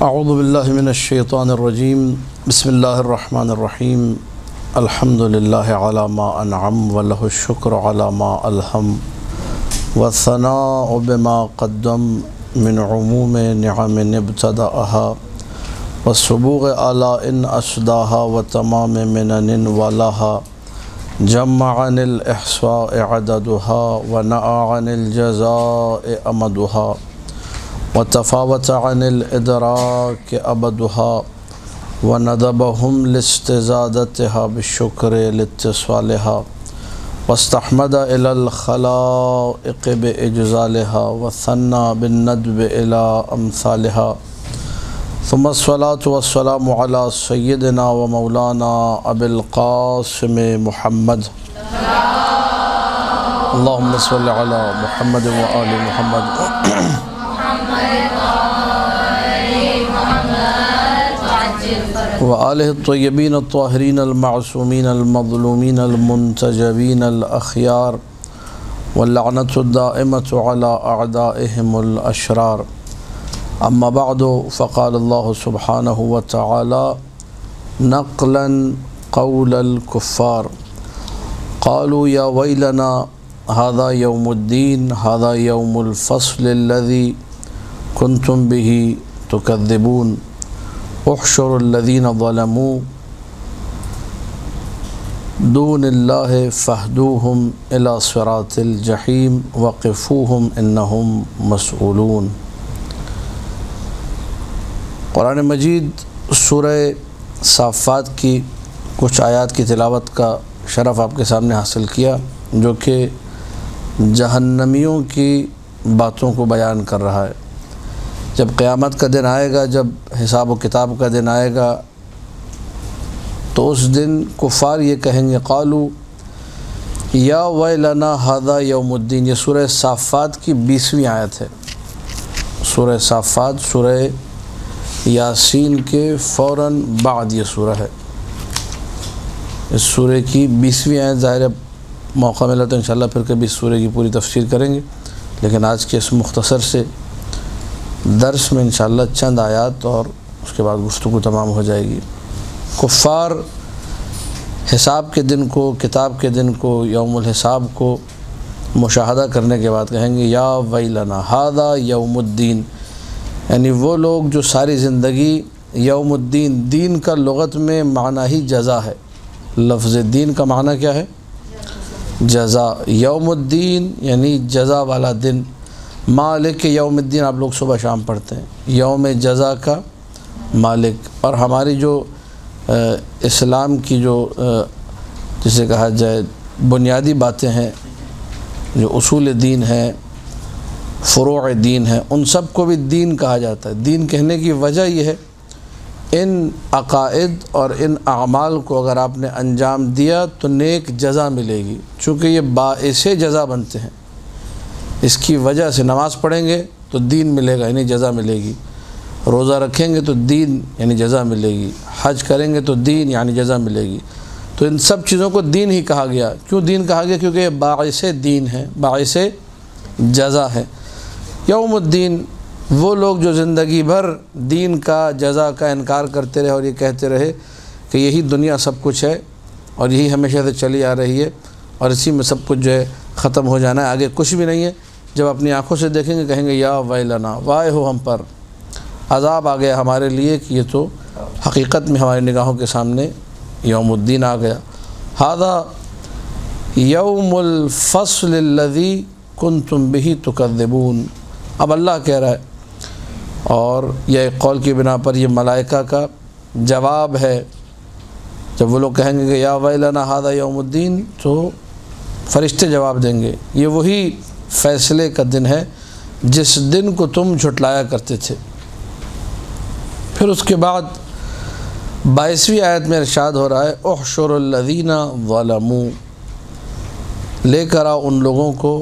اعوذ باللہ من الشیطان الرجیم بسم اللہ الرحمن الرحیم الحمد للہ علی ما انعم ولہ الشکر علی ما الہم والثناء بما قدم من عموم نعم ابتدأها والسبوغ آلاء اسداها وتمام منن ولاها جمع عن الإحصاء عددها ونأى عن الجزاء أمدها وتفاوت عن الإدراك أبدها وندبهم لاستزادتها بالشكر لاتصالها واستحمد إلى الخلائق بإجزالها وثنى بالندب إلى أمثالها ثم الصلاة والسلام على سيدنا ومولانا أبي القاسم محمد اللهم صل على محمد وآل محمد وآلہ الطیبین الطاہرین المعصومین المظلومین المنتجبین الأخیار واللعنة الدائمة على أعدائهم الأشرار اما بعد فقال الله سبحانه وتعالى نقلا قول الكفار قالوا يا ويلنا هذا يوم الدين هذا يوم الفصل الذي كنتم به تكذبون احشروا الذين ظلموا دون الله فاهدوهم إلى صراط الجحيم وقفوهم إنهم مسؤولون۔ قرآن مجید سورہ صافات کی کچھ آیات کی تلاوت کا شرف آپ کے سامنے حاصل کیا، جو کہ جہنمیوں کی باتوں کو بیان کر رہا ہے۔ جب قیامت کا دن آئے گا، جب حساب و کتاب کا دن آئے گا، تو اس دن کفار یہ کہیں گے قالو یا ویلنا ھذا یوم الدین۔ یہ سورہ صافات کی 20ویں آیت ہے۔ سورہ صافات سورہ یاسین کے فوراً بعد یہ سورہ ہے۔ اس سورہ کی 20ویں آیت، ظاہر موقع ملا تو انشاءاللہ پھر کبھی اس سورہ کی پوری تفسیر کریں گے، لیکن آج کے اس مختصر سے درس میں انشاءاللہ چند آیات اور اس کے بعد گفتگو تمام ہو جائے گی۔ کفار حساب کے دن کو، کتاب کے دن کو، یوم الحساب کو مشاہدہ کرنے کے بعد کہیں گے یا ویلنا ھذا یوم الدین، یعنی وہ لوگ جو ساری زندگی یوم الدین، دین کا لغت میں معنی ہی جزا ہے۔ لفظ دین کا معنی کیا ہے؟ جزا۔ یوم الدین یعنی جزا والا دن۔ مالک یوم الدین آپ لوگ صبح شام پڑھتے ہیں، یوم جزا کا مالک۔ اور ہماری جو اسلام کی جو جسے کہا جائے بنیادی باتیں ہیں، جو اصول دین ہیں، فروع دین ہیں، ان سب کو بھی دین کہا جاتا ہے۔ دین کہنے کی وجہ یہ ہے، ان عقائد اور ان اعمال کو اگر آپ نے انجام دیا تو نیک جزا ملے گی، چونکہ یہ باعث جزا بنتے ہیں۔ اس کی وجہ سے نماز پڑھیں گے تو دین ملے گا، یعنی جزا ملے گی۔ روزہ رکھیں گے تو دین یعنی جزا ملے گی۔ حج کریں گے تو دین یعنی جزا ملے گی۔ تو ان سب چیزوں کو دین ہی کہا گیا۔ کیوں دین کہا گیا؟ کیونکہ یہ باعث دین ہے، باعث جزا ہے۔ یوم الدین وہ لوگ جو زندگی بھر دین کا، جزا کا انکار کرتے رہے اور یہ کہتے رہے کہ یہی دنیا سب کچھ ہے اور یہی ہمیشہ سے چلی آ رہی ہے اور اسی میں سب کچھ جو ہے ختم ہو جانا ہے، آگے کچھ بھی نہیں ہے۔ جب اپنی آنکھوں سے دیکھیں گے کہیں گے یا ویلنا، وائے ہو ہم پر، عذاب آ گیا ہمارے لیے کہ یہ تو حقیقت میں ہماری نگاہوں کے سامنے یوم الدین آ گیا۔ ھذا یوم الفصل الذی کنتم بہ تکذبون۔ اب اللہ کہہ رہا ہے، اور یہ ایک قول کی بنا پر یہ ملائکہ کا جواب ہے۔ جب وہ لوگ کہیں گے کہ یا ویلنا ھذا یوم الدین، تو فرشتے جواب دیں گے یہ وہی فیصلے کا دن ہے جس دن کو تم جھٹلایا کرتے تھے۔ پھر اس کے بعد 22ویں آیت میں ارشاد ہو رہا ہے احشر الذین ظلموا، لے کر آؤ ان لوگوں کو،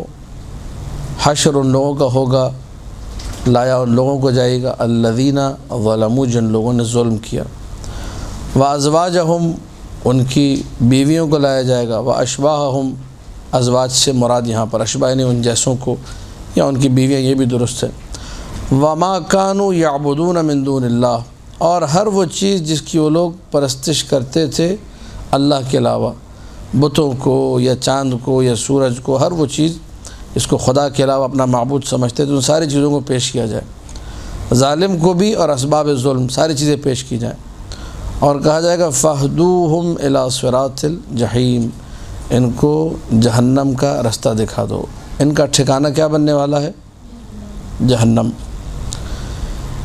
حشر ان لوگوں کا ہوگا، لایا ان لوگوں کو جائے گا، الذین ظلموا جن لوگوں نے ظلم کیا، وازواجہم ان کی بیویوں کو لایا جائے گا، واشباہہم ازواج سے مراد یہاں پر اشباہ یعنی ان جیسوں کو یا ان کی بیویاں، یہ بھی درست ہے، وما کانوا یعبدون من دون اللہ، اور ہر وہ چیز جس کی وہ لوگ پرستش کرتے تھے اللہ کے علاوہ، بتوں کو یا چاند کو یا سورج کو، ہر وہ چیز اس کو خدا کے علاوہ اپنا معبود سمجھتے تھے، ان ساری چیزوں کو پیش کیا جائے، ظالم کو بھی اور اسباب ظلم ساری چیزیں پیش کی جائیں، اور کہا جائے گا فاہدوہم الی صراط الجحیم، ان کو جہنم کا رستہ دکھا دو، ان کا ٹھکانہ کیا بننے والا ہے؟ جہنم۔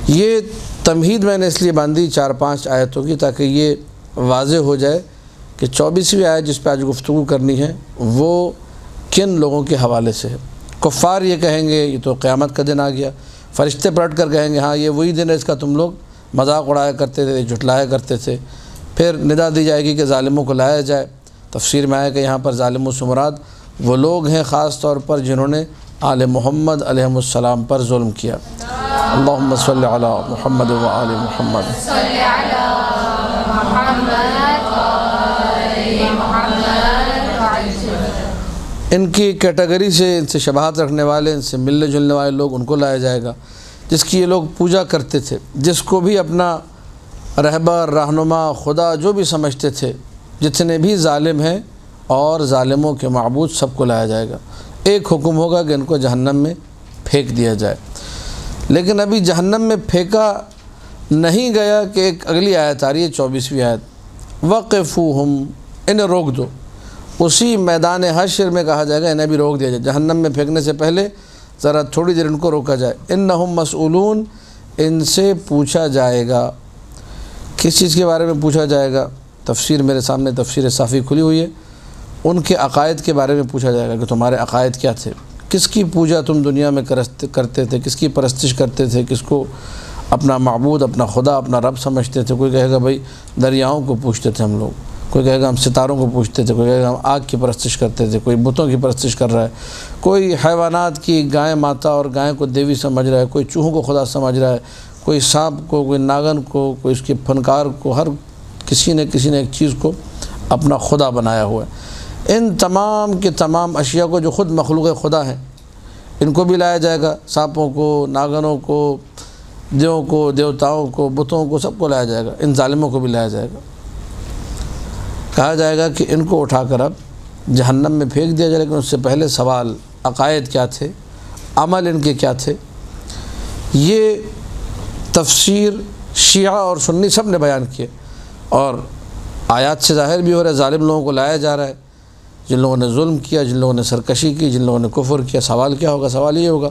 یہ تمہید میں نے اس لیے باندھی 4-5 آیتوں کی تاکہ یہ واضح ہو جائے کہ 24ویں آیت جس پہ آج گفتگو کرنی ہے وہ کن لوگوں کے حوالے سے ہے۔ کفار یہ کہیں گے یہ تو قیامت کا دن آ گیا، فرشتے پلٹ کر کہیں گے ہاں یہ وہی دن ہے اس کا تم لوگ مذاق اڑایا کرتے تھے، جھٹلایا کرتے تھے۔ پھر ندا دی جائے گی کہ ظالموں کو لایا جائے۔ تفسیر میں آیا کہ یہاں پر ظالموں سے مراد وہ لوگ ہیں خاص طور پر جنہوں نے آل محمد علیہ السلام پر ظلم کیا۔ اللہم صلی علی محمد و آل محمد۔ ان کی کیٹیگری سے، ان سے شباہت رکھنے والے، ان سے ملنے جلنے والے لوگ، ان کو لایا جائے گا جس کی یہ لوگ پوجا کرتے تھے، جس کو بھی اپنا رہبر، رہنما، خدا جو بھی سمجھتے تھے، جتنے بھی ظالم ہیں اور ظالموں کے معبود سب کو لایا جائے گا۔ ایک حکم ہوگا کہ ان کو جہنم میں پھینک دیا جائے۔ لیکن ابھی جہنم میں پھینکا نہیں گیا کہ ایک اگلی آیت آ رہی ہے 24ویں آیت، وقفوہم، انہیں روک دو۔ اسی میدان حشر میں کہا جائے گا انہیں بھی روک دیا جائے، جہنم میں پھینکنے سے پہلے ذرا تھوڑی دیر ان کو روکا جائے۔ انہم مسئولون، ان سے پوچھا جائے گا۔ کس چیز کے بارے میں پوچھا جائے گا؟ تفسیر میرے سامنے تفسیر صافی کھلی ہوئی ہے، ان کے عقائد کے بارے میں پوچھا جائے گا کہ تمہارے عقائد کیا تھے، کس کی پوجا تم دنیا میں کرتے تھے، کس کی پرستش کرتے تھے، کس کو اپنا معبود، اپنا خدا، اپنا رب سمجھتے تھے۔ کوئی کہے گا بھائی دریاؤں کو پوچھتے تھے ہم لوگ، کوئی کہے گا ہم ستاروں کو پوچھتے تھے، کوئی کہے گا ہم آگ کی پرستش کرتے تھے، کوئی بتوں کی پرستش کر رہا ہے، کوئی حیوانات کی گائے ماتا اور گائے کو دیوی سمجھ رہا ہے، کوئی چوہوں کو خدا سمجھ رہا ہے، کوئی سانپ کو، کوئی ناگن کو، کوئی اس کے فنکار کو، ہر کسی نے ایک چیز کو اپنا خدا بنایا ہوا ہے۔ ان تمام کے تمام اشیاء کو جو خود مخلوق خدا ہیں ان کو بھی لایا جائے گا، سانپوں کو، ناگنوں کو، دیووں کو، دیوتاؤں کو، بتوں کو، سب کو لایا جائے گا، ان ظالموں کو بھی لایا جائے گا۔ کہا جائے گا کہ ان کو اٹھا کر اب جہنم میں پھینک دیا جائے، لیکن اس سے پہلے سوال عقائد کیا تھے، عمل ان کے کیا تھے۔ یہ تفسیر شیعہ اور سنی سب نے بیان کیے، اور آیات سے ظاہر بھی ہو رہا ہے ظالم لوگوں کو لایا جا رہا ہے، جن لوگوں نے ظلم کیا، جن لوگوں نے سرکشی کی، جن لوگوں نے کفر کیا۔ سوال کیا ہوگا؟ سوال یہ ہوگا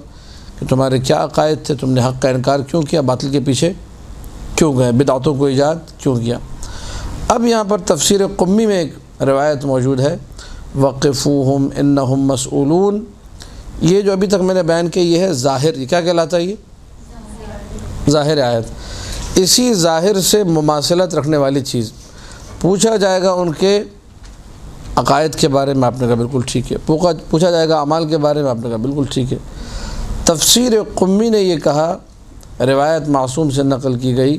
کہ تمہارے کیا عقائد تھے، تم نے حق کا انکار کیوں کیا، باطل کے پیچھے کیوں گئے، بدعتوں کو ایجاد کیوں کیا۔ اب یہاں پر تفسیر قمی میں ایک روایت موجود ہے، وقفوہم انہم مسئولون۔ یہ جو ابھی تک میں نے بیان کیا یہ ہے ظاہر، یہ کیا کہلاتا ہے؟ یہ ظاہر آیت۔ اسی ظاہر سے مماثلت رکھنے والی چیز پوچھا جائے گا ان کے عقائد کے بارے میں، آپ نے کہا بالکل ٹھیک ہے۔ پوچھا جائے گا اعمال کے بارے میں، آپ نے کہا بالکل ٹھیک ہے۔ تفسیر قمی نے یہ کہا، روایت معصوم سے نقل کی گئی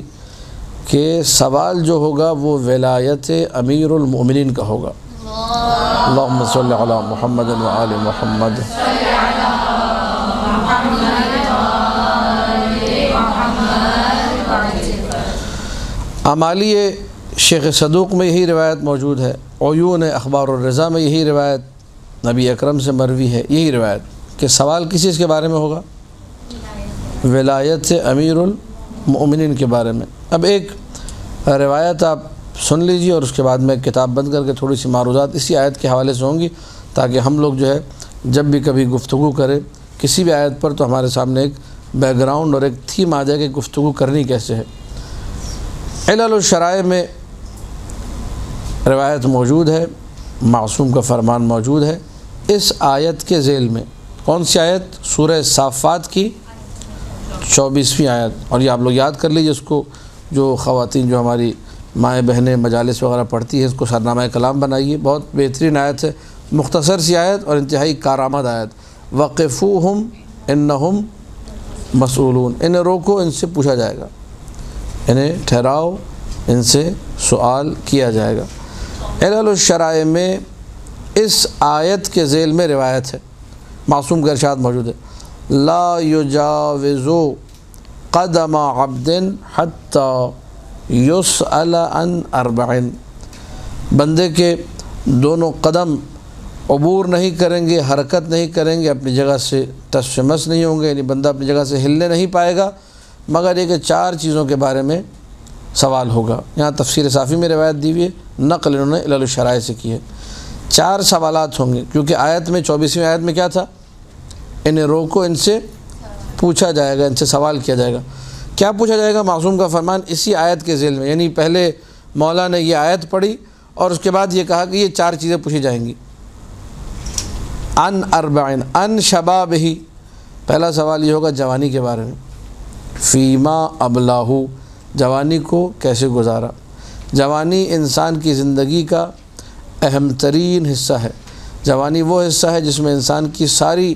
کہ سوال جو ہوگا وہ ولایت امیر المؤمنین کا ہوگا۔ اللہم صلی علی محمد و آل محمد۔ اعمالی شیخ صدوق میں یہی روایت موجود ہے، عیون اخبار الرضا میں یہی روایت نبی اکرم سے مروی ہے، یہی روایت کہ سوال کس چیز کے بارے میں ہوگا؟ ولایت امیر المؤمنین کے بارے میں۔ اب ایک روایت آپ سن لیجیے اور اس کے بعد میں کتاب بند کر کے تھوڑی سی معروضات اسی آیت کے حوالے سے ہوں گی، تاکہ ہم لوگ جو ہے جب بھی کبھی گفتگو کریں کسی بھی آیت پر تو ہمارے سامنے ایک بیک گراؤنڈ اور ایک تھیم آ جائے کہ گفتگو کرنی کیسے ہے۔ علل الشرائع میں روایت موجود ہے، معصوم کا فرمان موجود ہے اس آیت کے ذیل میں۔ کون سی آیت؟ سورہ صافات کی 24ویں آیت، اور یہ آپ لوگ یاد کر لیجیے اس کو، جو خواتین جو ہماری مائیں بہنیں مجالس وغیرہ پڑھتی ہے اس کو سرنامہ کلام بنائیے، بہت بہترین آیت ہے، مختصر سی آیت اور انتہائی کارآمد آیت۔ وقفوہم انہم مسئولون، انہیں روکو، ان سے پوچھا جائے گا، انہیں ٹھہراؤ، ان سے سوال کیا جائے گا۔ علل الشرائع میں اس آیت کے ذیل میں روایت ہے، معصوم کا ارشاد موجود ہے، لا یجاوزو قدم عبد حتى يسأل عن 4، بندے کے دونوں قدم عبور نہیں کریں گے، حرکت نہیں کریں گے، اپنی جگہ سے ٹس و مس نہیں ہوں گے، یعنی بندہ اپنی جگہ سے ہلنے نہیں پائے گا مگر یہ کہ 4 چیزوں کے بارے میں سوال ہوگا۔ یہاں تفسیر صافی میں روایت دی ہوئی ہے، نقل انہوں نے علل الشرائع سے کی ہے۔ 4 سوالات ہوں گے، کیونکہ آیت میں 24ویں آیت میں کیا تھا؟ انہیں روکو، ان سے پوچھا جائے گا، ان سے سوال کیا جائے گا۔ کیا پوچھا جائے گا؟ معصوم کا فرمان اسی آیت کے ذیل میں، یعنی پہلے مولا نے یہ آیت پڑھی اور اس کے بعد یہ کہا کہ یہ 4 چیزیں پوچھی جائیں گی۔ عن 4، عن شبابہ، پہلا سوال یہ ہوگا جوانی کے بارے میں، فیما ابلاہ، جوانی کو کیسے گزارا۔ جوانی انسان کی زندگی کا اہم ترین حصہ ہے۔ جوانی وہ حصہ ہے جس میں انسان کی ساری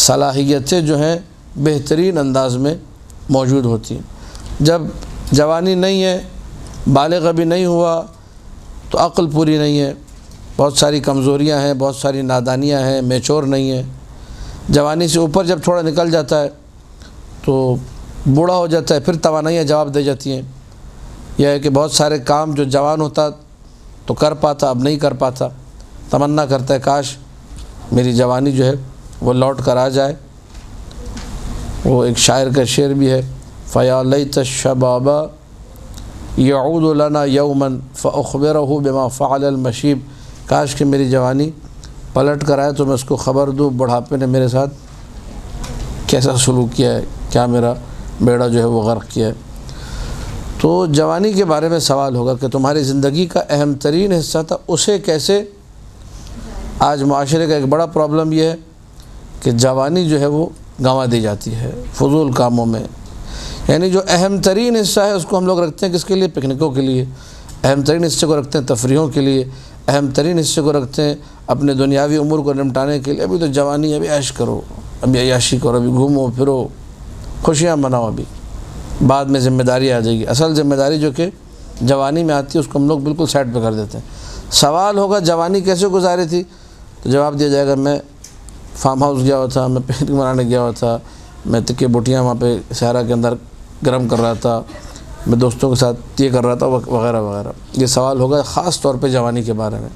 صلاحیتیں جو ہیں بہترین انداز میں موجود ہوتی ہیں۔ جب جوانی نہیں ہے، بالغ ابھی نہیں ہوا تو عقل پوری نہیں ہے، بہت ساری کمزوریاں ہیں، بہت ساری نادانیاں ہیں، میچور نہیں ہے۔ جوانی سے اوپر جب تھوڑا نکل جاتا ہے تو بوڑھا ہو جاتا ہے، پھر توانائیاں جواب دے جاتی ہیں۔ یہ ہے کہ بہت سارے کام جو جوان ہوتا تو کر پاتا، اب نہیں کر پاتا، تمنا کرتا ہے کاش میری جوانی جو ہے وہ لوٹ کر آ جائے۔ وہ ایک شاعر کا شعر بھی ہے، فَيَا لَيْتَ الشَّبَابَ يَعُودُ لَنَا يَوْمًا فَأُخْبِرَهُ بِمَا فَعَلَ الْمَشِيبُ، کاش کہ میری جوانی پلٹ کر آئے تو میں اس کو خبر دوں بڑھاپے نے میرے ساتھ کیسا سلوک کیا ہے، کیا میرا بیڑا جو ہے وہ غرق کیا ہے۔ تو جوانی کے بارے میں سوال ہوگا کہ تمہاری زندگی کا اہم ترین حصہ تھا، اسے کیسے۔ آج معاشرے کا ایک بڑا پرابلم یہ ہے کہ جوانی جو ہے وہ گنوا دی جاتی ہے فضول کاموں میں، یعنی جو اہم ترین حصہ ہے اس کو ہم لوگ رکھتے ہیں کس کے لیے؟ پکنکوں کے لیے۔ اہم ترین حصے کو رکھتے ہیں تفریحوں کے لیے، اہم ترین حصے کو رکھتے ہیں اپنے دنیاوی امور کو نمٹانے کے لیے۔ ابھی تو جوانی ہے، ابھی عیش کرو، ابھی عیاشی کرو، ابھی گھومو پھرو، خوشیاں مناؤ، ابھی بعد میں ذمہ داری آ جائے گی۔ اصل ذمہ داری جو کہ جوانی میں آتی ہے اس کو ہم لوگ بالکل سائڈ پہ کر دیتے ہیں۔ سوال ہوگا جوانی کیسے گزاری تھی، تو جواب دیا جائے گا میں فارم ہاؤس گیا ہوا تھا، میں پکنک منانے گیا ہوا تھا، میں تکے بوٹیاں وہاں پہ صحرا کے اندر گرم کر رہا تھا، میں دوستوں کے ساتھ یہ کر رہا تھا وغیرہ وغیرہ۔ یہ سوال ہوگا خاص طور پہ جوانی کے بارے میں۔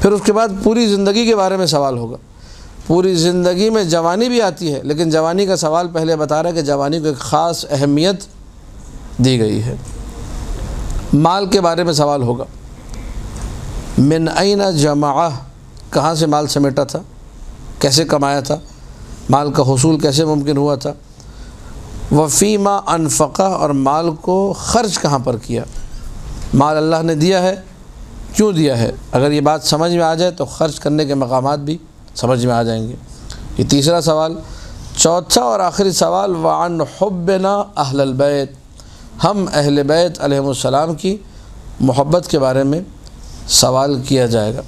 پھر اس کے بعد پوری زندگی کے بارے میں سوال ہوگا۔ پوری زندگی میں جوانی بھی آتی ہے، لیکن جوانی کا سوال پہلے بتا رہا ہے کہ جوانی کو ایک خاص اہمیت دی گئی ہے۔ مال کے بارے میں سوال ہوگا، من این جمعہ، کہاں سے مال سمیٹا تھا، کیسے کمایا تھا، مال کا حصول کیسے ممکن ہوا تھا۔ وفیما انفقہ، اور مال کو خرچ کہاں پر کیا۔ مال اللہ نے دیا ہے، کیوں دیا ہے، اگر یہ بات سمجھ میں آ جائے تو خرچ کرنے کے مقامات بھی سمجھ میں آ جائیں گے۔ یہ تیسرا سوال۔ چوتھا اور آخری سوال، وعن حبنا اہل البیت، ہم اہل بیت علیہم السلام کی محبت کے بارے میں سوال کیا جائے گا۔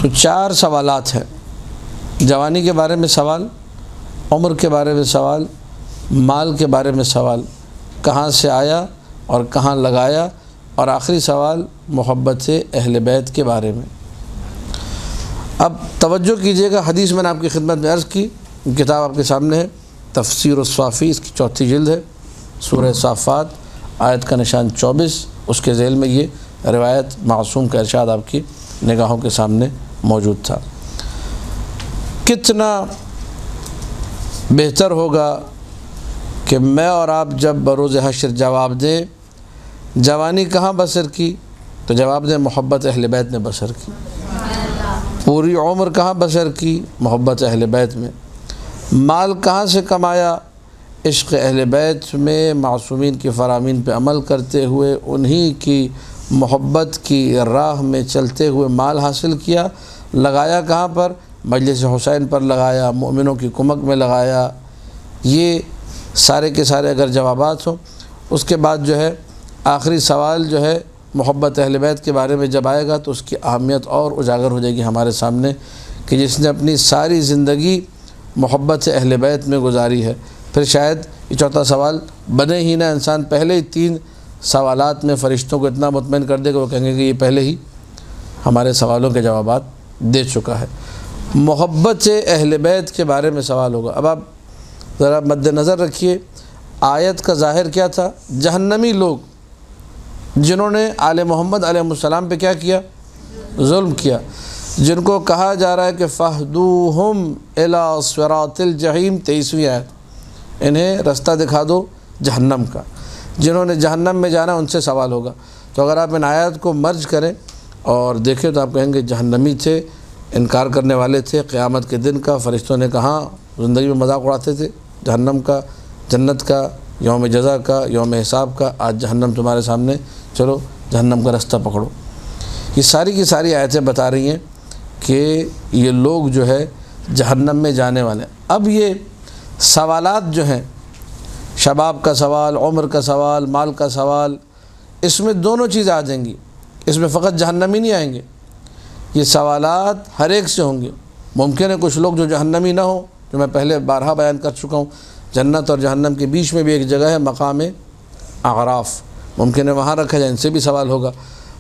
تو 4 سوالات ہیں، جوانی کے بارے میں سوال، عمر کے بارے میں سوال، مال کے بارے میں سوال، کہاں سے آیا اور کہاں لگایا، اور آخری سوال محبت اہل بیت کے بارے میں۔ اب توجہ کیجئے گا، حدیث میں نے آپ کی خدمت میں عرض کی، کتاب آپ کے سامنے ہے، تفسیر الصافی، اس کی 4تھی جلد ہے، سورہ صافات، آیت کا نشان 24، اس کے ذیل میں یہ روایت معصوم کا ارشاد آپ کی نگاہوں کے سامنے موجود تھا۔ کتنا بہتر ہوگا کہ میں اور آپ جب بروز حشر جواب دیں جوانی کہاں بسر کی، تو جواب دیں محبت اہل بیت نے بسر کی۔ پوری عمر کہاں بسر کی، محبت اہل بیت میں۔ مال کہاں سے کمایا، عشق اہل بیت میں، معصومین کی فرامین پہ عمل کرتے ہوئے انہی کی محبت کی راہ میں چلتے ہوئے مال حاصل کیا۔ لگایا کہاں پر، مجلس حسین پر لگایا، مومنوں کی کمک میں لگایا۔ یہ سارے کے سارے اگر جوابات ہوں، اس کے بعد جو ہے آخری سوال جو ہے محبت اہل بیت کے بارے میں جب آئے گا تو اس کی اہمیت اور اجاگر ہو جائے گی ہمارے سامنے، کہ جس نے اپنی ساری زندگی محبت اہل بیت میں گزاری ہے۔ پھر شاید یہ 4تھا سوال بنے ہی نہ، انسان پہلے ہی 3 سوالات میں فرشتوں کو اتنا مطمئن کر دے کہ وہ کہیں گے کہ یہ پہلے ہی ہمارے سوالوں کے جوابات دے چکا ہے۔ محبت اہل بیت کے بارے میں سوال ہوگا۔ اب آپ ذرا مد نظر رکھیے، آیت کا ظاہر کیا تھا؟ جہنمی لوگ جنہوں نے آل محمد علیہ السلام پہ کیا کیا؟ ظلم کیا، جن کو کہا جا رہا ہے کہ فَاهْدُوهُمْ إِلَىٰ صِرَاطِ الْجَحِيمِ 23ویں آیت، انہیں رستہ دکھا دو جہنم کا، جنہوں نے جہنم میں جانا ان سے سوال ہوگا۔ تو اگر آپ ان آیات کو مرج کریں اور دیکھیں تو آپ کہیں گے جہنمی تھے، انکار کرنے والے تھے قیامت کے دن کا، فرشتوں نے کہا زندگی میں مذاق اڑاتے تھے جہنم کا، جنت کا، یوم جزا کا، یوم حساب کا، آج جہنم تمہارے سامنے، چلو جہنم کا رستہ پکڑو۔ یہ ساری کی ساری آیتیں بتا رہی ہیں کہ یہ لوگ جو ہے جہنم میں جانے والے ہیں۔ اب یہ سوالات جو ہیں، شباب کا سوال، عمر کا سوال، مال کا سوال، اس میں دونوں چیزیں آ جائیں گی، اس میں فقط جہنمی نہیں آئیں گے، یہ سوالات ہر ایک سے ہوں گے۔ ممکن ہے کچھ لوگ جو جہنمی نہ ہوں، جو میں پہلے بارہا بیان کر چکا ہوں، جنت اور جہنم کے بیچ میں بھی ایک جگہ ہے مقام اعراف، ممکن ہے وہاں رکھا جائے، ان سے بھی سوال ہوگا۔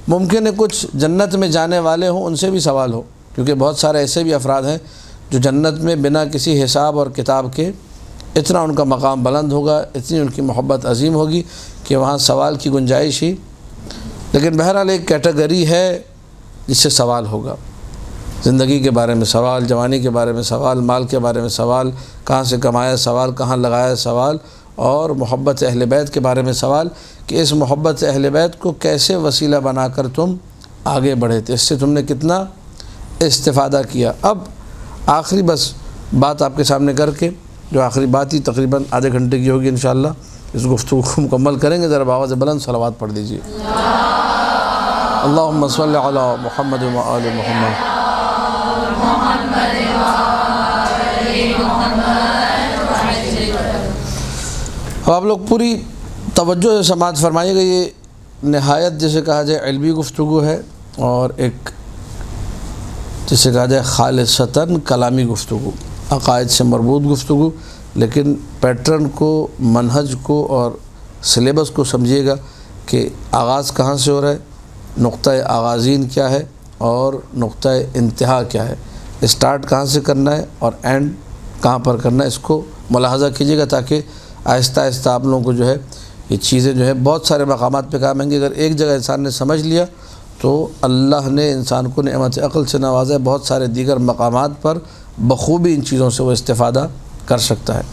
ممکن ہے کچھ جنت میں جانے والے ہوں، ان سے بھی سوال ہو، کیونکہ بہت سارے ایسے بھی افراد ہیں جو جنت میں بنا کسی حساب اور کتاب کے اتنا ان کا مقام بلند ہوگا، اتنی ان کی محبت عظیم ہوگی کہ وہاں سوال کی گنجائش ہی۔ لیکن بہرحال ایک کیٹیگری ہے جس سے سوال ہوگا، زندگی کے بارے میں سوال، جوانی کے بارے میں سوال، مال کے بارے میں سوال، کہاں سے کمایا سوال، کہاں لگایا سوال، اور محبت اہل بیت کے بارے میں سوال کہ اس محبت اہل بیت کو کیسے وسیلہ بنا کر تم آگے بڑھے تھے، اس سے تم نے کتنا استفادہ کیا۔ اب آخری بس بات آپ کے سامنے کر کے، جو آخری بات ہی تقریباً آدھے گھنٹے کی ہوگی انشاءاللہ، اس گفتگو کو مکمل کریں گے۔ ذرا آواز بلند صلوات پڑھ دیجیے۔ اللہم صلی علی محمد و آل محمد۔ اب آپ لوگ پوری توجہ سے سماعت فرمائیے گا، یہ نہایت جسے کہا جائے علمی گفتگو ہے، اور ایک جسے کہا جائے خالصتاً کلامی گفتگو، عقائد سے مربوط گفتگو، لیکن پیٹرن کو، منہج کو اور سلیبس کو سمجھیے گا کہ آغاز کہاں سے ہو رہا ہے، نقطہ آغازین کیا ہے اور نقطہ انتہا کیا ہے، اسٹارٹ کہاں سے کرنا ہے اور اینڈ کہاں پر کرنا ہے، اس کو ملاحظہ کیجیے گا تاکہ آہستہ آہستہ آپ لوگوں کو جو ہے یہ چیزیں جو ہے بہت سارے مقامات پہ کام آئیں گے۔ اگر ایک جگہ انسان نے سمجھ لیا تو اللہ نے انسان کو نعمت عقل سے نوازا ہے، بہت سارے دیگر مقامات پر بخوبی ان چیزوں سے وہ استفادہ کر سکتا ہے۔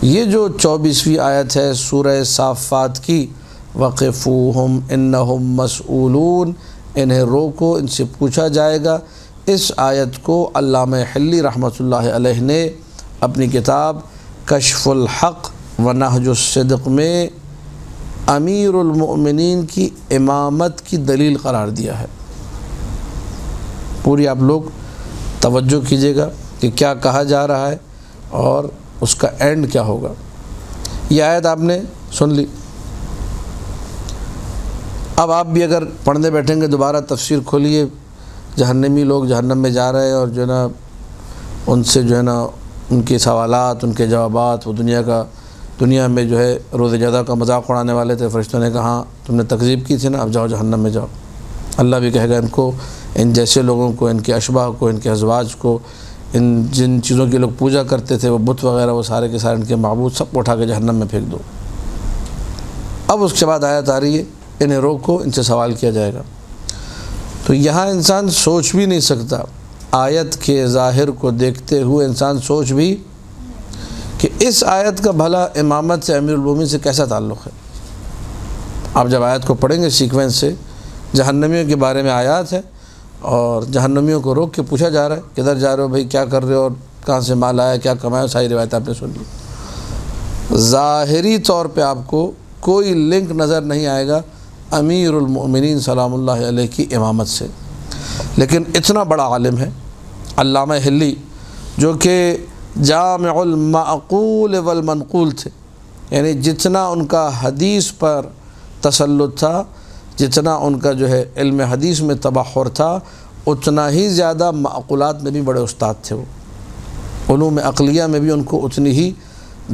یہ جو 24ویں آیت ہے سورہ صافات کی، وقفوہم انہم مسئولون، انہیں روکو، ان سے پوچھا جائے گا، اس آیت کو علامہ حلی رحمۃ اللہ علیہ نے اپنی کتاب کشف الحق و نہج الصدق میں امیر المؤمنین کی امامت کی دلیل قرار دیا ہے۔ پوری آپ لوگ توجہ کیجیے گا کہ کیا کہا جا رہا ہے اور اس کا اینڈ کیا ہوگا۔ یہ آیت آپ نے سن لی، اب آپ بھی اگر پڑھنے بیٹھیں گے دوبارہ تفسیر کھولیے، جہنمی لوگ جہنم میں جا رہے ہیں اور جو ہے نا ان سے جو ہے نا ان کے سوالات، ان کے جوابات، وہ دنیا میں جو ہے روز جزا کا مذاق اڑانے والے تھے، فرشتوں نے کہا تم نے تکذیب کی تھی نا، اب جاؤ جہنم میں جاؤ۔ اللہ بھی کہے گا ان کو، ان جیسے لوگوں کو، ان کے اشباح کو، ان کے ازواج کو، ان جن چیزوں کی لوگ پوجا کرتے تھے، وہ بت وغیرہ، وہ سارے کے سارے ان کے معبود، سب کو اٹھا کے جہنم میں پھینک دو۔ اب اس کے بعد آیت آ رہی ہے انہیں روکو، ان سے سوال کیا جائے گا۔ تو یہاں انسان سوچ بھی نہیں سکتا، آیت کے ظاہر کو دیکھتے ہوئے انسان سوچ بھی کہ اس آیت کا بھلا امامت سے، امیر المومنین سے کیسا تعلق ہے۔ آپ جب آیت کو پڑھیں گے سیکوینس سے، جہنمیوں کے بارے میں آیات ہے اور جہنمیوں کو روک کے پوچھا جا رہا ہے کدھر جا رہے ہو بھائی، کیا کر رہے ہو اور کہاں سے مال آیا، کیا کمایا، ساری روایت آپ نے سن لی۔ ظاہری طور پہ آپ کو کوئی لنک نظر نہیں آئے گا امیر المؤمنین سلام اللہ علیہ کی امامت سے، لیکن اتنا بڑا عالم ہے علامہ حلی، جو کہ جامع المعقول والمنقول تھے، یعنی جتنا ان کا حدیث پر تسلط تھا، جتنا ان کا جو ہے علم حدیث میں تبحر تھا، اتنا ہی زیادہ معقولات میں بھی بڑے استاد تھے۔ وہ علوم عقلیہ میں بھی ان کو اتنی ہی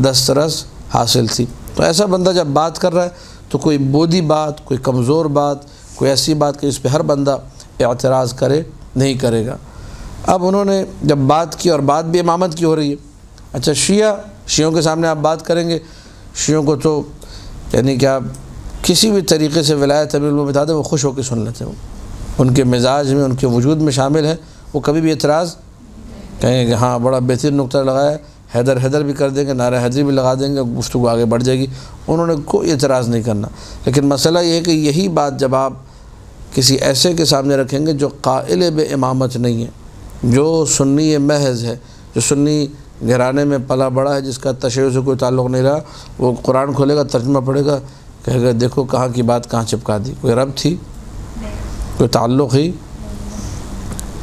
دسترس حاصل تھی۔ تو ایسا بندہ جب بات کر رہا ہے تو کوئی بودی بات، کوئی کمزور بات، کوئی ایسی بات کہ اس پہ ہر بندہ اعتراض کرے نہیں کرے گا۔ اب انہوں نے جب بات کی، اور بات بھی امامت کی ہو رہی ہے، اچھا شیعوں کے سامنے آپ بات کریں گے، شیعوں کو تو یعنی کہ آپ کسی بھی طریقے سے ولایت امیر المومنین بتا دیں وہ خوش ہو کے سن لیتے ہیں، ان کے مزاج میں، ان کے وجود میں شامل ہے، وہ کبھی بھی اعتراض کہیں کہ ہاں بڑا بہترین نقطہ لگایا، حیدر بھی کر دیں گے، نعرہ حیدری بھی لگا دیں گے، گفتگو آگے بڑھ جائے گی، انہوں نے کوئی اعتراض نہیں کرنا۔ لیکن مسئلہ یہ ہے کہ یہی بات جب آپ کسی ایسے کے سامنے رکھیں گے جو قائل بے امامت نہیں ہے، جو سنی محض ہے، جو سنی گھرانے میں پلا بڑا ہے، جس کا تشیع سے کوئی تعلق نہیں رہا، وہ قرآن کھولے گا، ترجمہ پڑھے گا، کہے گا دیکھو کہاں کی بات کہاں چپکا دی، کوئی رب تھی، کوئی تعلق ہی۔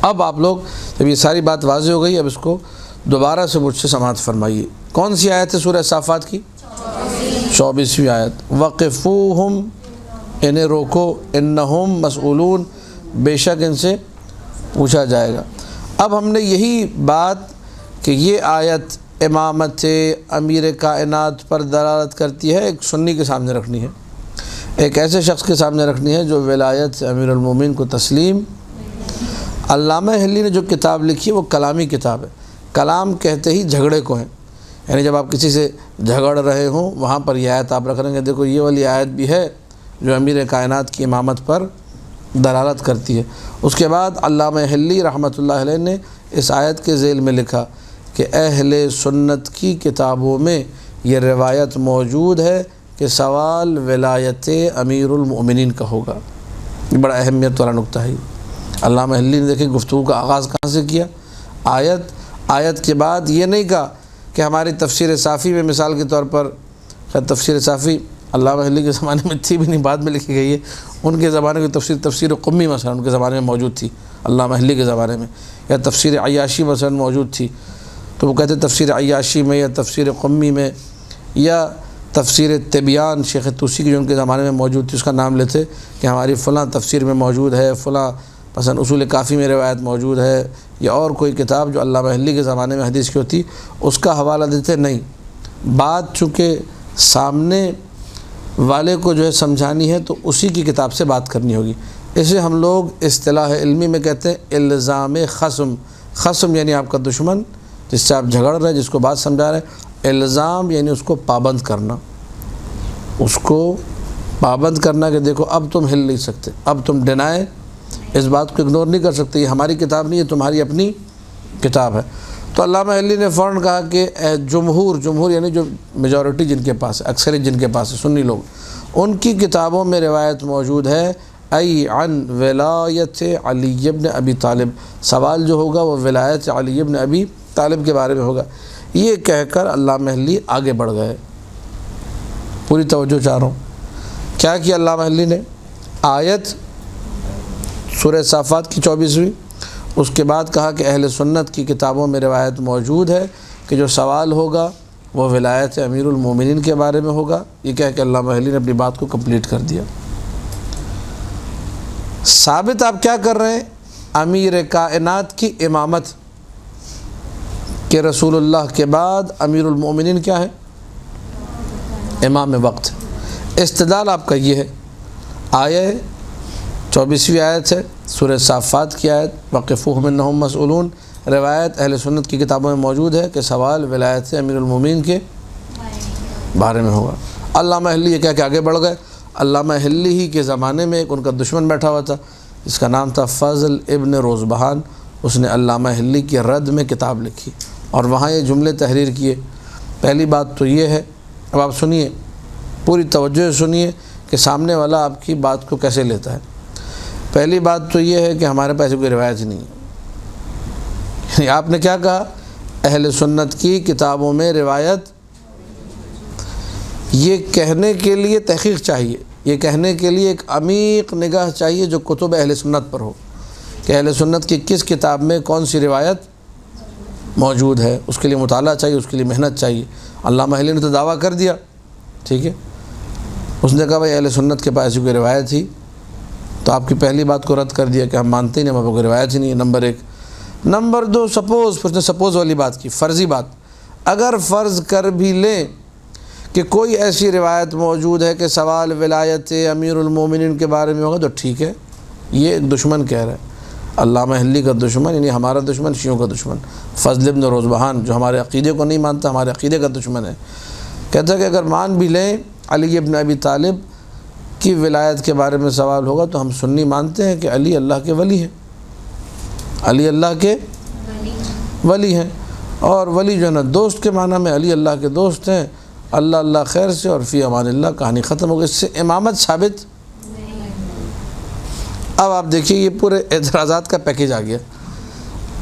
اب آپ لوگ جب یہ ساری بات واضح ہو گئی، اب اس کو دوبارہ سے مجھ سے سماعت فرمائیے۔ کون سی آیت ہے سورہ صافات کی؟ 24ویں آیت۔ وقفوہم، انہیں روکو، انہم مسئولون، بے شک ان سے پوچھا جائے گا۔ اب ہم نے یہی بات کہ یہ آیت امامت امیر کائنات پر دلالت کرتی ہے، ایک سنی کے سامنے رکھنی ہے، ایک ایسے شخص کے سامنے رکھنی ہے جو ولایت امیر المومنین کو تسلیم۔ علامہ حلی نے جو کتاب لکھی ہے وہ کلامی کتاب ہے۔ کلام کہتے ہی جھگڑے کو ہیں، یعنی جب آپ کسی سے جھگڑ رہے ہوں وہاں پر یہ آیت آپ رکھ رہے ہیں، دیکھو یہ والی آیت بھی ہے جو امیر کائنات کی امامت پر دلالت کرتی ہے۔ اس کے بعد علامہ حلی رحمۃ اللہ علیہ نے اس آیت کے ذیل میں لکھا کہ اہل سنت کی کتابوں میں یہ روایت موجود ہے کہ سوال ولایت امیر المؤمنین کا ہوگا۔ یہ بڑا اہمیت والا نقطہ ہے۔ علامہ حلی نے دیکھیں گفتگو کا آغاز کہاں سے کیا، آیت کے بعد یہ نہیں کہا کہ ہماری تفسیر صافی میں مثال کے طور پر، خیر تفسیر صافی علامہ حلی کے زمانے میں تھی بھی نہیں، بعد میں لکھی گئی ہے، ان کے زمانے کی تفسیر قمی مثلا ان کے زمانے میں موجود تھی علامہ حلی کے زمانے میں، یا تفسیر عیاشی مثلا موجود تھی، تو وہ کہتے تفسیر عیاشی میں یا تفسیر قمی میں یا تفسیر تبیان شیخ طوسی کی جو ان کے زمانے میں موجود تھی اس کا نام لیتے کہ ہماری فلاں تفسیر میں موجود ہے، فلاں مثلا اصول کافی میں روایت موجود ہے، یا اور کوئی کتاب جو علامہ حلی کے زمانے میں حدیث کی ہوتی اس کا حوالہ دیتے نہیں۔ بات چونکہ سامنے والے کو جو ہے سمجھانی ہے تو اسی کی کتاب سے بات کرنی ہوگی۔ اسے ہم لوگ اصطلاح علمی میں کہتے ہیں الزام خصم۔ خصم یعنی آپ کا دشمن جس سے آپ جھگڑ رہے ہیں، جس کو بات سمجھا رہے ہیں، الزام یعنی اس کو پابند کرنا، اس کو پابند کرنا کہ دیکھو اب تم ہل نہیں سکتے، اب تم ڈینائے اس بات کو اگنور نہیں کر سکتے، یہ ہماری کتاب نہیں ہے، تمہاری اپنی کتاب ہے۔ تو علامہ حلی نے فوراً کہا کہ جمہور یعنی جو میجورٹی جن کے پاس ہے، اکثریت جن کے پاس ہے، سنی لوگ، ان کی کتابوں میں روایت موجود ہے ای عن ولایت علی بن ابی طالب، سوال جو ہوگا وہ ولایت علی بن ابی طالب کے بارے میں ہوگا۔ یہ کہہ کر علامہ حلی آگے بڑھ گئے۔ پوری توجہ چاہ رہا ہوں، کیا کیا علامہ حلی نے؟ آیت سورہ صافات کی 24ویں، اس کے بعد کہا کہ اہل سنت کی کتابوں میں روایت موجود ہے کہ جو سوال ہوگا وہ ولایت امیر المومنین کے بارے میں ہوگا۔ یہ کہہ کہ علامہ حلی نے اپنی بات کو کمپلیٹ کر دیا۔ ثابت آپ کیا کر رہے ہیں؟ امیر کائنات کی امامت کہ رسول اللہ کے بعد امیر المومنین کیا ہے؟ امام وقت۔ استدلال آپ کا یہ ہے، آیہ 24ویں آیت ہے سورہ صافات کی آیت، وقفوہم انہم مسئولون، روایت اہل سنت کی کتابوں میں موجود ہے کہ سوال ولایت سے امیر المومنین کے بارے میں ہوگا۔ علامہ حلی یہ کہہ کے آگے بڑھ گئے۔ علامہ حلی ہی کے زمانے میں ایک ان کا دشمن بیٹھا ہوا تھا جس کا نام تھا فضل ابن روزبہان، اس نے علامہ حلی کی رد میں کتاب لکھی اور وہاں یہ جملے تحریر کیے۔ پہلی بات تو یہ ہے، اب آپ سنیے، پوری توجہ سے سنیے کہ سامنے والا آپ کی بات کو کیسے لیتا ہے۔ پہلی بات تو یہ ہے کہ ہمارے پاس کوئی روایت نہیں ہے، آپ نے کیا کہا؟ اہل سنت کی کتابوں میں روایت، یہ کہنے کے لیے تحقیق چاہیے، یہ کہنے کے لیے ایک عمیق نگاہ چاہیے جو کتب اہل سنت پر ہو کہ اہل سنت کی کس کتاب میں کون سی روایت موجود ہے، اس کے لیے مطالعہ چاہیے، اس کے لیے محنت چاہیے۔ علامہ حلی نے تو دعویٰ کر دیا، ٹھیک ہے، اس نے کہا بھائی اہل سنت کے پاس کوئی روایت ہی، تو آپ کی پہلی بات کو رد کر دیا کہ ہم مانتے ہی نہیں، ہمارے کوئی روایت ہی نہیں ہے، نمبر ایک۔ نمبر دو، سپوز، پھر اس نے سپوز والی بات کی، فرضی بات، اگر فرض کر بھی لیں کہ کوئی ایسی روایت موجود ہے کہ سوال ولایت امیر المومنین کے بارے میں ہوگا تو ٹھیک ہے، یہ ایک دشمن کہہ رہا ہے، علامہ حلی کا دشمن، یعنی ہمارا دشمن، شیعوں کا دشمن، فضل ابن روزبہان جو ہمارے عقیدے کو نہیں مانتا، ہمارے عقیدے کا دشمن ہے، کہتا ہے کہ اگر مان بھی لیں علی ابن ابی طالب کی ولایت کے بارے میں سوال ہوگا تو ہم سنی مانتے ہیں کہ علی اللہ کے ولی ہیں، علی اللہ کے ولی ہیں، اور ولی جو ہے نا دوست کے معنی میں، علی اللہ کے دوست ہیں، اللہ اللہ خیر سے اور فی امان اللہ، کہانی ختم ہو گئی، اس سے امامت ثابت۔ اب آپ دیکھیے یہ پورے اعتراضات کا پیکیج آ گیا۔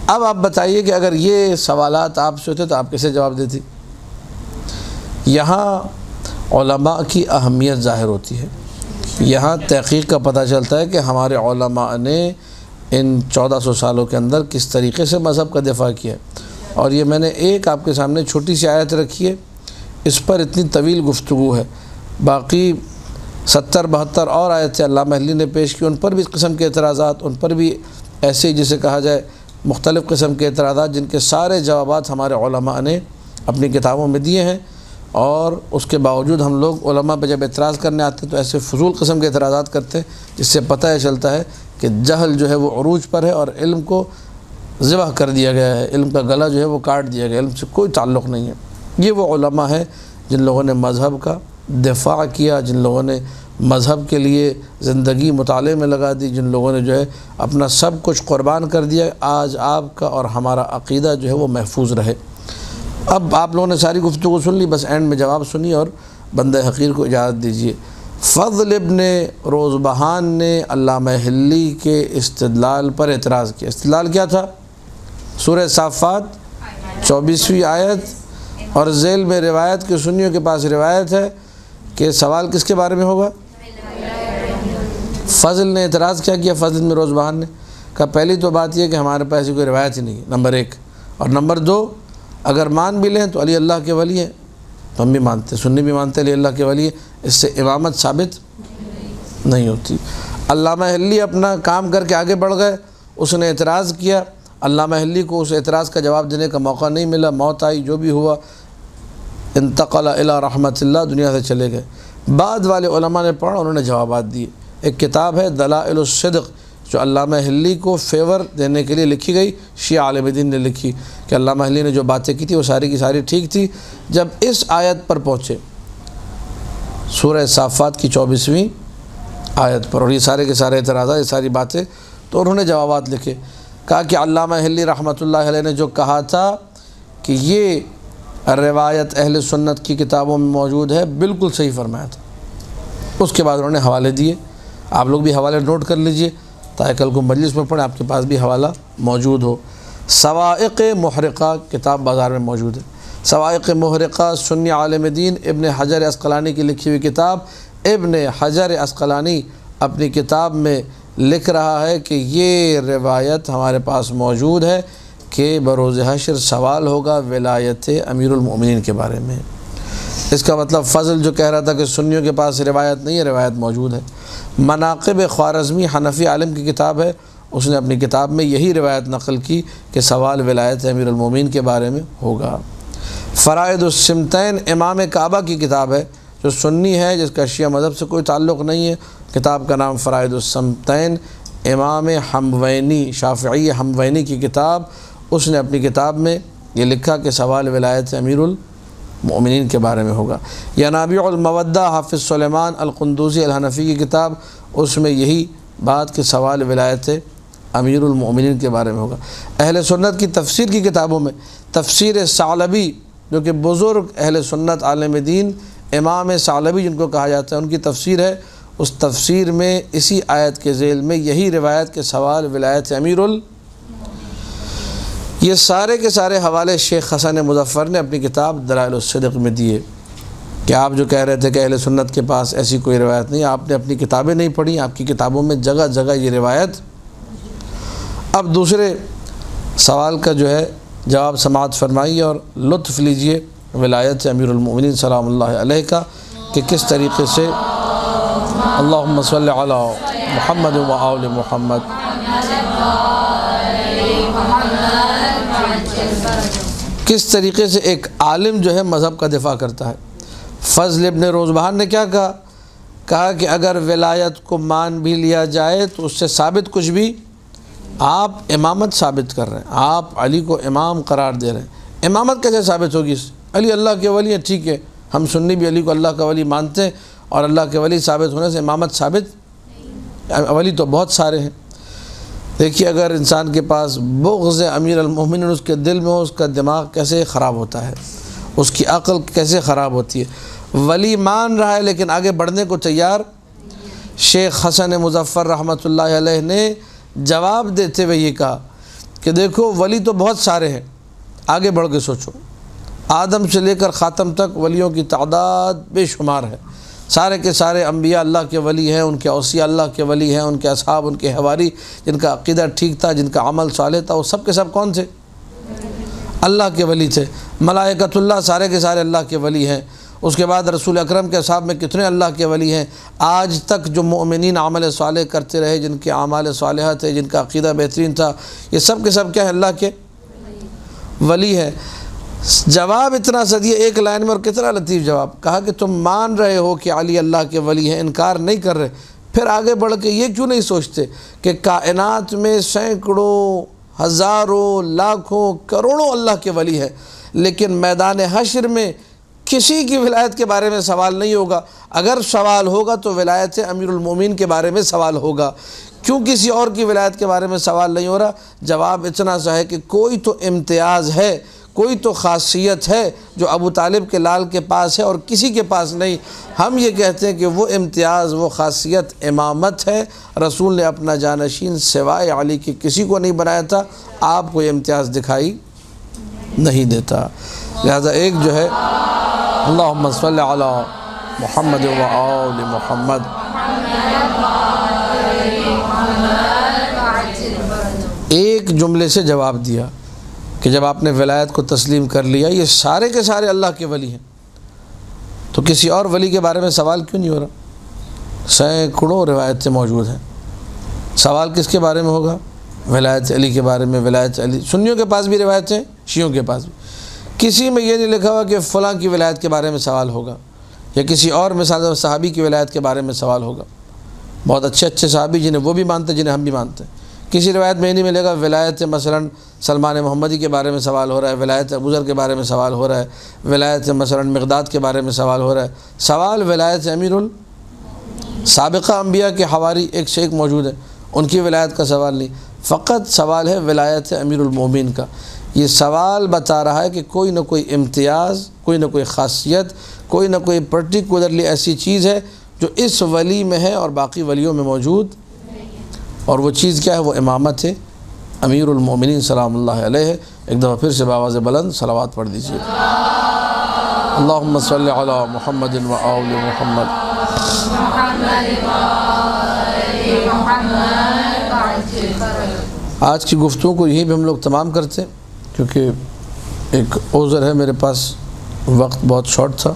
اب آپ بتائیے کہ اگر یہ سوالات آپ سے ہوتے تو آپ کیسے جواب دیتی؟ یہاں علماء کی اہمیت ظاہر ہوتی ہے، یہاں تحقیق کا پتہ چلتا ہے کہ ہمارے علماء نے ان 1400 سالوں کے اندر کس طریقے سے مذہب کا دفاع کیا ہے۔ اور یہ میں نے ایک آپ کے سامنے چھوٹی سی آیت رکھی ہے، اس پر اتنی طویل گفتگو ہے، باقی 70-72 اور آیتیں علامہ حلی نے پیش کی، ان پر بھی اس قسم کے اعتراضات، ان پر بھی ایسے ہی جسے کہا جائے مختلف قسم کے اعتراضات، جن کے سارے جوابات ہمارے علماء نے اپنی کتابوں میں دیے ہیں۔ اور اس کے باوجود ہم لوگ علماء پہ جب اعتراض کرنے آتے ہیں تو ایسے فضول قسم کے اعتراضات کرتے ہیں، جس سے پتہ چلتا ہے کہ جہل جو ہے وہ عروج پر ہے اور علم کو ذبح کر دیا گیا ہے، علم کا گلا جو ہے وہ کاٹ دیا گیا، علم سے کوئی تعلق نہیں ہے۔ یہ وہ علماء ہیں جن لوگوں نے مذہب کا دفاع کیا، جن لوگوں نے مذہب کے لیے زندگی مطالعے میں لگا دی، جن لوگوں نے جو ہے اپنا سب کچھ قربان کر دیا، آج آپ کا اور ہمارا عقیدہ جو ہے وہ محفوظ رہے۔ اب آپ لوگوں نے ساری گفتگو سن لی، بس اینڈ میں جواب سنی اور بندہ حقیر کو اجازت دیجیے۔ فضل ابن روزبہان نے علامہ حلی کے استدلال پر اعتراض کیا۔ استدلال کیا تھا؟ سورہ صافات 24ویں آیت اور ذیل میں روایت کے سنیوں کے پاس روایت ہے کہ سوال کس کے بارے میں ہوگا؟ فضل نے اعتراض کیا کیا؟ فضل بن روزبہان نے کہا پہلی تو بات یہ کہ ہمارے پاس کوئی روایت ہی نہیں ہے، نمبر 1، اور نمبر 2 اگر مان بھی لیں تو علی اللہ کے ولی ہیں، تو ہم بھی مانتے، سنی بھی مانتے علی اللہ کے ولی ہیں، اس سے امامت ثابت نہیں ہوتی۔ علامہ حلی اپنا کام کر کے آگے بڑھ گئے، اس نے اعتراض کیا، علامہ حلی کو اس اعتراض کا جواب دینے کا موقع نہیں ملا، موت آئی، جو بھی ہوا، انتقل الی رحمت اللہ، دنیا سے چلے گئے۔ بعد والے علماء نے پڑھا، انہوں نے جوابات دیے۔ ایک کتاب ہے دلائل الصدق جو علامہ حلی کو فیور دینے کے لیے لکھی گئی، شیعہ عالم دین نے لکھی کہ علامہ حلی نے جو باتیں کی تھی وہ ساری کی ساری ٹھیک تھی۔ جب اس آیت پر پہنچے، سورہ صافات کی 24ویں آیت پر، اور یہ سارے کے سارے اعتراضات، یہ ساری باتیں، تو انہوں نے جوابات لکھے، کہا کہ علامہ حلی رحمۃ اللہ علیہ نے جو کہا تھا کہ یہ روایت اہل سنت کی کتابوں میں موجود ہے، بالکل صحیح فرمایا تھا۔ اس کے بعد انہوں نے حوالے دیے، آپ لوگ بھی حوالے نوٹ کر لیجئے تاکہ کل کو مجلس میں پڑھیں، آپ کے پاس بھی حوالہ موجود ہو۔ صواعق محرقہ کتاب بازار میں موجود ہے۔ صواعق محرقہ سنی عالم دین ابن حجر عسقلانی کی لکھی ہوئی کتاب۔ ابن حجر عسقلانی اپنی کتاب میں لکھ رہا ہے کہ یہ روایت ہمارے پاس موجود ہے کہ بروز حشر سوال ہوگا ولایت امیر المؤمنین کے بارے میں۔ اس کا مطلب فضل جو کہہ رہا تھا کہ سنیوں کے پاس روایت نہیں ہے، روایت موجود ہے۔ مناقب خوارزمی حنفی عالم کی کتاب ہے، اس نے اپنی کتاب میں یہی روایت نقل کی کہ سوال ولایت امیر المؤمنین کے بارے میں ہوگا۔ فرائض السمتین امام کعبہ کی کتاب ہے جو سنی ہے، جس کا شیعہ مذہب سے کوئی تعلق نہیں ہے، کتاب کا نام فرائض السمتین، امام حموینی شافعی حموینی کی کتاب، اس نے اپنی کتاب میں یہ لکھا کہ سوال ولایت امیر المؤمنین کے بارے میں ہوگا۔ ینابیع المودہ حافظ سلیمان القندوزی الحنفی کی کتاب، اس میں یہی بات کہ سوال ولایت امیر المؤمنین کے بارے میں ہوگا۔ اہل سنت کی تفسیر کی کتابوں میں تفسیر ثعلبی جو کہ بزرگ اہل سنت عالم دین امام ثعلبی جن کو کہا جاتا ہے، ان کی تفسیر ہے، اس تفسیر میں اسی آیت کے ذیل میں یہی روایت کے سوال ولایت امیر یہ سارے کے سارے حوالے شیخ حسن مظفر نے اپنی کتاب دلائل الصدق میں دیے کہ آپ جو کہہ رہے تھے کہ اہل سنت کے پاس ایسی کوئی روایت نہیں، آپ نے اپنی کتابیں نہیں پڑھی، آپ کی کتابوں میں جگہ جگہ یہ روایت۔ اب دوسرے سوال کا جو ہے جواب سماعت فرمائیے اور لطف لیجئے ولایت امیر المؤمنین سلام اللہ علیہ کا کہ کس طریقے سے اللہم صلی علی محمد و آل محمد۔ کس طریقے سے ایک عالم جو ہے مذہب کا دفاع کرتا ہے۔ فضل ابن روزبہان نے کیا کہا؟ کہا کہ اگر ولایت کو مان بھی لیا جائے تو اس سے ثابت کچھ بھی، آپ امامت ثابت کر رہے ہیں، آپ علی کو امام قرار دے رہے ہیں، امامت کیسے ثابت ہوگی؟ علی اللہ کے ولی ہیں، ٹھیک ہے، ہم سنی بھی علی کو اللہ کا ولی مانتے ہیں، اور اللہ کے ولی ثابت ہونے سے امامت ثابت، ولی تو بہت سارے ہیں۔ دیکھیے اگر انسان کے پاس بغض امیر المومنین اس کے دل میں ہو، اس کا دماغ کیسے خراب ہوتا ہے، اس کی عقل کیسے خراب ہوتی ہے۔ ولی مان رہا ہے لیکن آگے بڑھنے کو تیار۔ شیخ حسن مظفر رحمۃ اللہ علیہ نے جواب دیتے ہوئے یہ کہا کہ دیکھو ولی تو بہت سارے ہیں، آگے بڑھ کے سوچو۔ آدم سے لے کر خاتم تک ولیوں کی تعداد بے شمار ہے، سارے کے سارے انبیاء اللہ کے ولی ہیں، ان کے اوصیاء اللہ کے ولی ہیں، ان کے اصحاب، ان کے حواری، جن کا عقیدہ ٹھیک تھا، جن کا عمل صالح تھا، وہ سب کے سب کون تھے؟ اللہ کے ولی تھے۔ ملائکۃ اللہ سارے کے سارے اللہ کے ولی ہیں۔ اس کے بعد رسول اکرم کے اصحاب میں کتنے اللہ کے ولی ہیں۔ آج تک جو مؤمنین عمل صالح کرتے رہے، جن کے اعمال صالحہ تھے، جن کا عقیدہ بہترین تھا، یہ سب کے سب کیا ہے؟ اللہ کے ولی ہیں۔ جواب اتنا سا دیا ایک لائن میں، اور کتنا لطیف جواب، کہا کہ تم مان رہے ہو کہ علی اللہ کے ولی ہیں، انکار نہیں کر رہے، پھر آگے بڑھ کے یہ کیوں نہیں سوچتے کہ کائنات میں سینکڑوں، ہزاروں، لاکھوں، کروڑوں اللہ کے ولی ہیں، لیکن میدان حشر میں کسی کی ولایت کے بارے میں سوال نہیں ہوگا۔ اگر سوال ہوگا تو ولایت امیر المومنین کے بارے میں سوال ہوگا۔ کیوں کسی اور کی ولایت کے بارے میں سوال نہیں ہو رہا؟ جواب اتنا سا ہے کہ کوئی تو امتیاز ہے، کوئی تو خاصیت ہے جو ابو طالب کے لال کے پاس ہے اور کسی کے پاس نہیں۔ ہم یہ کہتے ہیں کہ وہ امتیاز، وہ خاصیت امامت ہے۔ رسول نے اپنا جانشین سوائے علی کے کسی کو نہیں بنایا تھا، آپ کو یہ امتیاز دکھائی نہیں دیتا۔ لہذا ایک جو ہے اللہم صلی علی محمد و آل محمد، ایک جملے سے جواب دیا کہ جب آپ نے ولایت کو تسلیم کر لیا، یہ سارے کے سارے اللہ کے ولی ہیں، تو کسی اور ولی کے بارے میں سوال کیوں نہیں ہو رہا؟ سینکڑوں روایتیں موجود ہیں، سوال کس کے بارے میں ہوگا؟ ولایت علی کے بارے میں۔ ولایت علی سنیوں کے پاس بھی روایتیں، شیعوں کے پاس بھی، کسی میں یہ نہیں لکھا ہوا کہ فلاں کی ولایت کے بارے میں سوال ہوگا، یا کسی اور مثال صحابی کی ولایت کے بارے میں سوال ہوگا۔ بہت اچھے اچھے صحابی جنہیں وہ بھی مانتے، جنہیں ہم بھی مانتے ہیں، کسی روایت میں یہ نہیں ملے گا ولایت مثلا سلمان محمدی کے بارے میں سوال ہو رہا ہے، ولایت ابوذر کے بارے میں سوال ہو رہا ہے، ولایت مثلا مقداد کے بارے میں سوال ہو رہا ہے۔ سوال ولایت امیر سابقہ انبیاء کے حواری ایک سے ایک موجود ہیں، ان کی ولایت کا سوال نہیں، فقط سوال ہے ولایت امیر المومنین کا۔ یہ سوال بتا رہا ہے کہ کوئی نہ کوئی امتیاز، کوئی نہ کوئی خاصیت، کوئی نہ کوئی پرٹیکولرلی ایسی چیز ہے جو اس ولی میں ہے اور باقی ولیوں میں موجود، اور وہ چیز کیا ہے؟ وہ امامت ہے امیر المومنین سلام اللہ علیہ۔ ایک دفعہ پھر سے بآواز بلند صلوات پڑھ دیجیے۔ اللہم صلی علی محمد و آل محمد۔ آج کی گفتگو کو یہیں پہ ہم لوگ تمام کرتے ہیں، کیونکہ ایک عذر ہے، میرے پاس وقت بہت شارٹ تھا۔